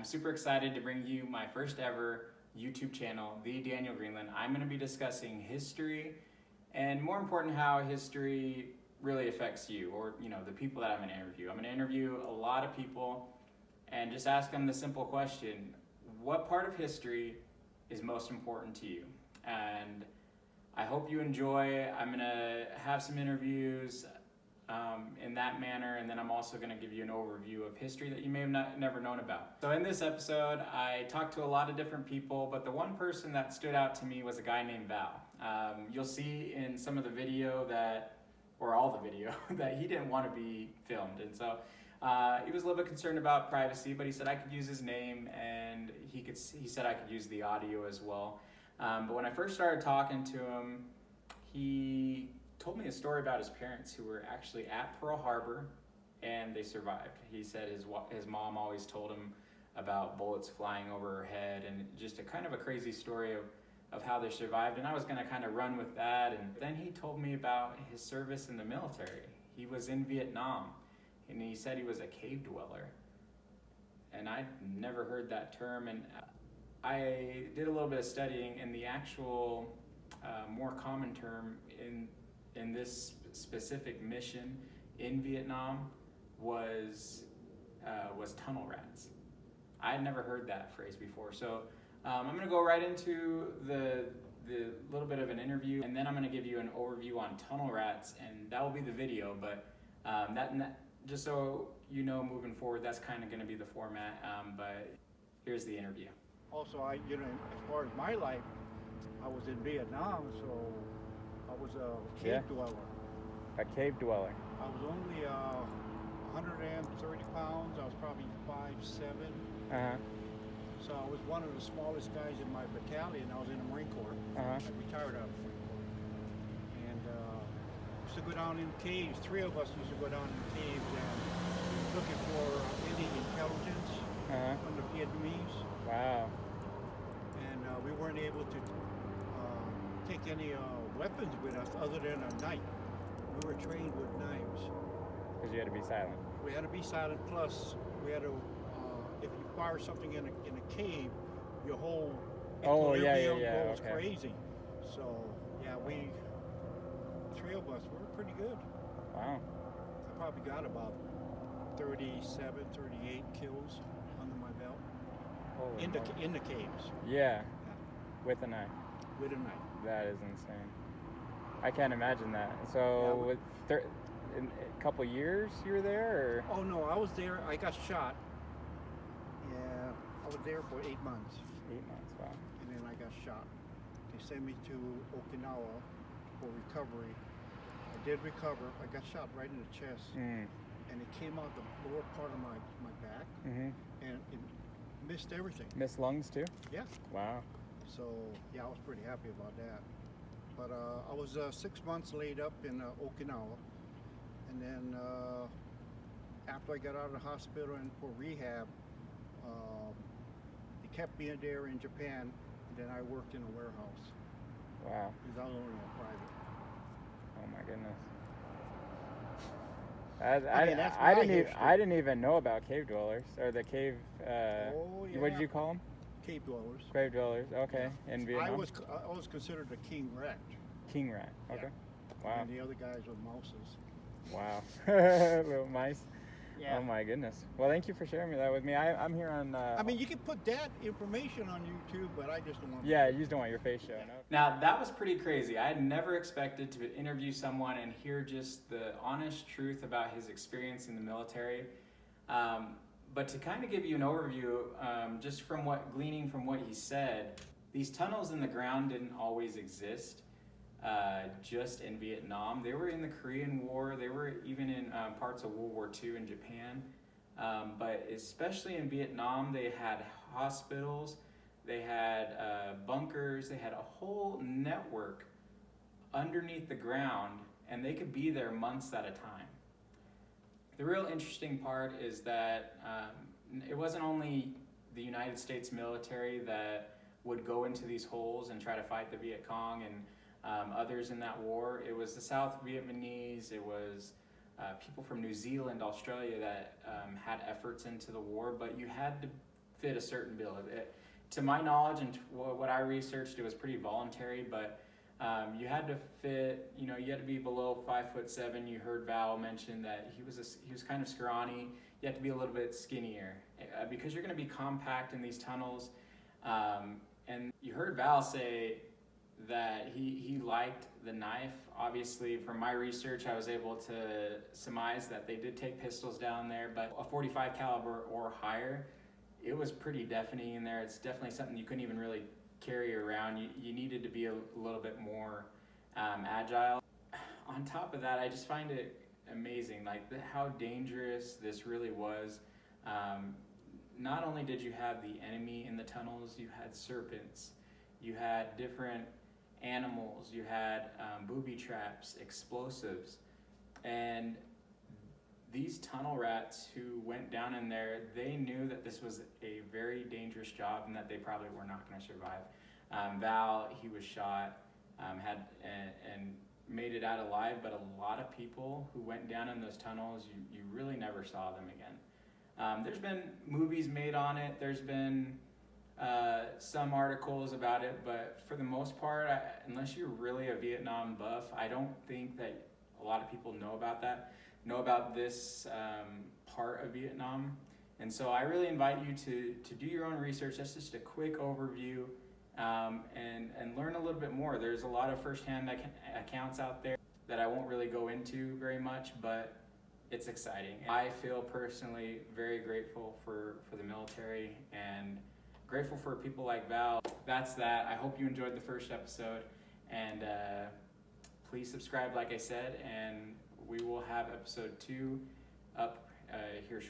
I'm super excited to bring you my first ever YouTube channel, The Daniel Greenland. I'm going to be discussing history and, more important, how history really affects you, or the people that I'm going to interview. I'm going to interview a lot of people and just ask them the simple question: what part of history is most important to you? And I hope you enjoy. I'm going to have some interviews in that manner, and then I'm also going to give you an overview of history that you may have never known about. So in this episode, I talked to a lot of different people, but the one person that stood out to me was a guy named Val. You'll see in some of the video or all the video, that he didn't want to be filmed, and so he was a little bit concerned about privacy, but he said I could use his name, and he said I could use the audio as well. But when I first started talking to him, he told me a story about his parents who were actually at Pearl Harbor and they survived. He said his mom always told him about bullets flying over her head, and just a kind of a crazy story of how they survived. And I was going to kind of run with that. And then he told me about his service in the military. He was in Vietnam, and he said he was a cave dweller. And I'd never heard that term. And I did a little bit of studying, and the actual more common term in this specific mission in Vietnam was tunnel rats. I had never heard that phrase before. So I'm going to go right into the little bit of an interview, and then I'm going to give you an overview on tunnel rats, and that will be the video. But that just so you know, moving forward, that's kind of going to be the format. But here's the interview. Also, as far as my life, I was in Vietnam, so I was a cave dweller. A cave dweller. I was only 130 pounds. I was probably 5'7". So I was one of the smallest guys in my battalion. I was in the Marine Corps. I retired out of the Marine Corps. And used to go down in caves. Three of us used to go down in caves and looking for any intelligence from the Vietnamese. Wow. And we weren't able to take any weapons with us other than a knife. We were trained with knives. Because you had to be silent. We had to be silent, plus we had to, if you fire something in a cave, your whole equilibrium goes crazy. So, yeah, three of us, we were pretty good. Wow. I probably got about 37, 38 kills under my belt. Holy in the caves. Yeah, with a knife. With a knife. That is insane. I can't imagine that. So, in a couple years you were there, or? Oh no, I was there. I got shot. Yeah, I was there for 8 months. 8 months, wow. And then I got shot. They sent me to Okinawa for recovery. I did recover. I got shot right in the chest, and it came out the lower part of my back, and it missed everything. Missed lungs too? Yeah. Wow. So yeah, I was pretty happy about that. But I was 6 months laid up in Okinawa, and then after I got out of the hospital and for rehab, they kept me in there in Japan, and then I worked in a warehouse. Wow. Because I was only a private. Oh my goodness. I didn't even know about cave dwellers, or the cave. What did you call them? Cave dwellers. Cave dwellers. Okay. Yeah. In Vietnam. I was considered a king rat. King rat. Okay. Yeah. Wow. And the other guys were mouses. Wow. Little mice. Yeah. Oh my goodness. Well, thank you for sharing that with me. I'm here on. I mean, you can put that information on YouTube, but I just don't want. Yeah, you just don't want your face shown. No? Now that was pretty crazy. I had never expected to interview someone and hear just the honest truth about his experience in the military. But to kind of give you an overview, just gleaning from what he said, these tunnels in the ground didn't always exist. Just in Vietnam. They were in the Korean War. They were even in parts of World War II in Japan. But especially in Vietnam, they had hospitals, they had bunkers, they had a whole network underneath the ground, and they could be there months at a time. The real interesting part is that it wasn't only the United States military that would go into these holes and try to fight the Viet Cong and others in that war. It was the South Vietnamese, it was people from New Zealand, Australia that had efforts into the war, but you had to fit a certain bill. To my knowledge and what I researched, it was pretty voluntary, but you had to fit, you had to be below 5'7". You heard Val mention that he was kind of scrawny. You had to be a little bit skinnier because you're going to be compact in these tunnels. And you heard Val say that he liked the knife. Obviously, from my research, I was able to surmise that they did take pistols down there, but a 45 caliber or higher, it was pretty deafening in there. It's definitely something you couldn't even really carry around. You needed to be a little bit more agile. On top of that, I just find it amazing, like how dangerous this really was. Not only did you have the enemy in the tunnels, you had serpents, you had different animals, you had booby traps, explosives, and these tunnel rats who went down in there, they knew that this was a very dangerous job and that they probably were not going to survive. Val, he was shot, and made it out alive, but a lot of people who went down in those tunnels, you really never saw them again. There's been movies made on it, there's been some articles about it, but for the most part, unless you're really a Vietnam buff, I don't think that a lot of people know about this part of Vietnam. And so I really invite you to do your own research. That's just a quick overview, and learn a little bit more. There's a lot of firsthand accounts out there that I won't really go into very much, but it's exciting. I feel personally very grateful for the military and grateful for people like Val. That's that. I hope you enjoyed the first episode, and please subscribe like I said, and we will have episode 2 up here shortly.